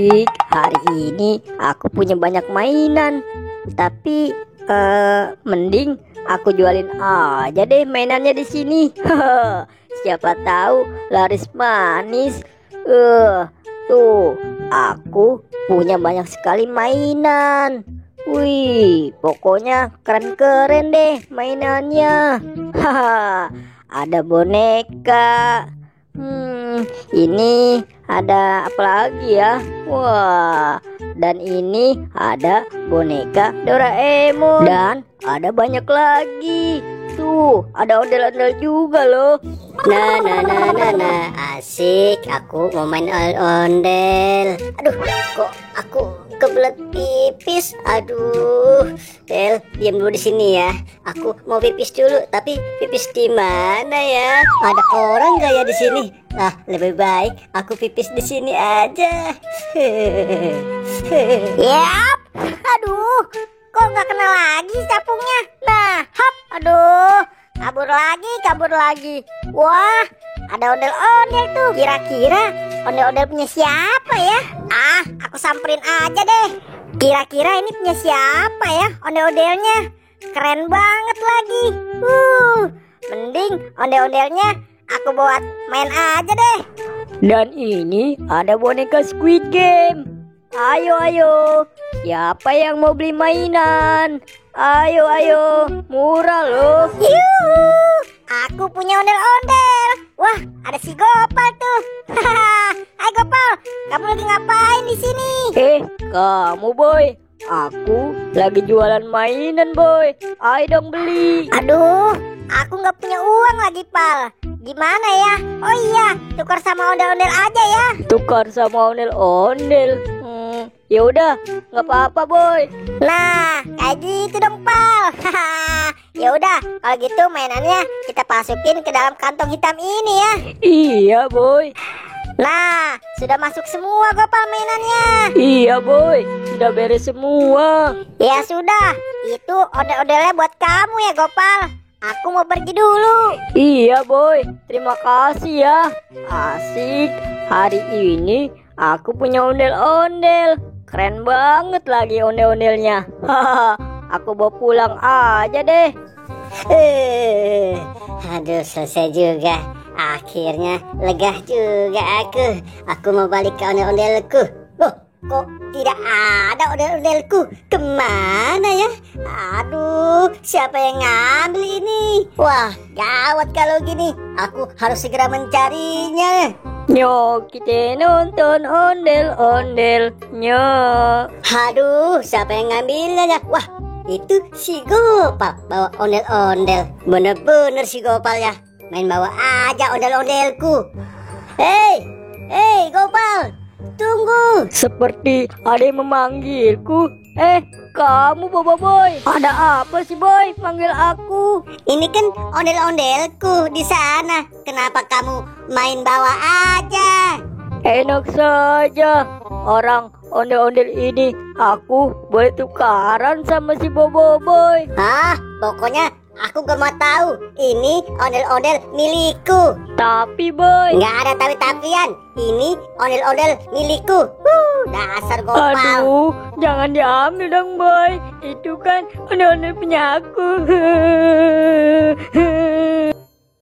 Asik, hari ini aku punya banyak mainan. Tapi mending aku jualin aja deh mainannya di sini. Siapa tahu laris manis. Tuh, aku punya banyak sekali mainan. Wih, pokoknya keren-keren deh mainannya. Ada boneka. Ini ada apa lagi ya? Wah, dan ini ada boneka Doraemon. Dan ada banyak lagi. Tuh, ada ondel-ondel juga loh. Nah, asik. Aku mau main ondel. Aduh, kok aku kebelet pipis. Aduh, Del, diam dulu di sini ya. Aku mau pipis dulu, tapi pipis di mana ya? Ada orang gak ya di sini? Lebih baik aku pipis di sini aja. Yap, aduh, kok nggak kena lagi capungnya? Nah, hap, aduh, kabur lagi. Wah, ada ondel-ondel tuh. Kira-kira ondel-ondel punya siapa ya? Aku samperin aja deh. Kira-kira ini punya siapa ya ondel-ondelnya? Keren banget lagi. Mending ondel-ondelnya aku buat main aja deh. Dan ini ada boneka Squid Game. Ayo, siapa yang mau beli mainan? Ayo, murah loh. Yuhu, aku punya ondel-ondel. Wah, ada si Gopal tuh. Hai Gopal, kamu lagi ngapain di sini? Kamu boy, aku lagi jualan mainan boy. Ayo dong beli. Aduh, aku nggak punya uang lagi Pal. Gimana ya? Oh iya, tukar sama ondel-ondel aja ya. Tukar sama ondel-ondel. Ya udah, nggak apa-apa boy. Nah, kayak gitu dong Pal. Ya udah, kalau gitu mainannya kita masukin ke dalam kantong hitam ini ya. Iya boy. Nah, sudah masuk semua Gopal mainannya. Iya boy, sudah beres semua. Ya sudah, itu ondel-ondelnya buat kamu ya Gopal. Aku mau pergi dulu. Iya boy, terima kasih ya. Asik, hari ini aku punya ondel-ondel. Keren banget lagi ondel-ondelnya. Aku bawa pulang aja deh. Aduh, selesai juga. Akhirnya lega juga aku. Aku mau balik ke ondel-ondelku. Loh, kok tidak ada ondel-ondelku? Kemana ya? Aduh, siapa yang ngambil ini? Wah, gawat kalau gini. Aku harus segera mencarinya. Nyok, kita nonton ondel-ondel. Nyok. Aduh, siapa yang ngambilnya ya? Wah, itu si Gopal bawa ondel-ondel. Bener-bener si Gopal ya. Main bawa aja ondel-ondelku. Hei Gopal, tunggu. Seperti ada yang memanggilku. Kamu Bobo Boy. Ada apa sih Boy panggil aku? Ini kan ondel-ondelku di sana. Kenapa kamu main bawa aja? Enak saja. Orang ondel-ondel ini aku boleh tukaran sama si Bobo Boy. Pokoknya aku gak mau tahu. Ini ondel-ondel milikku. Tapi Boy, nggak ada tapi-tapian. Ini ondel-ondel milikku. Dasar Gopal. Aduh, jangan diambil dong Boy. Itu kan ondel-ondel punya aku.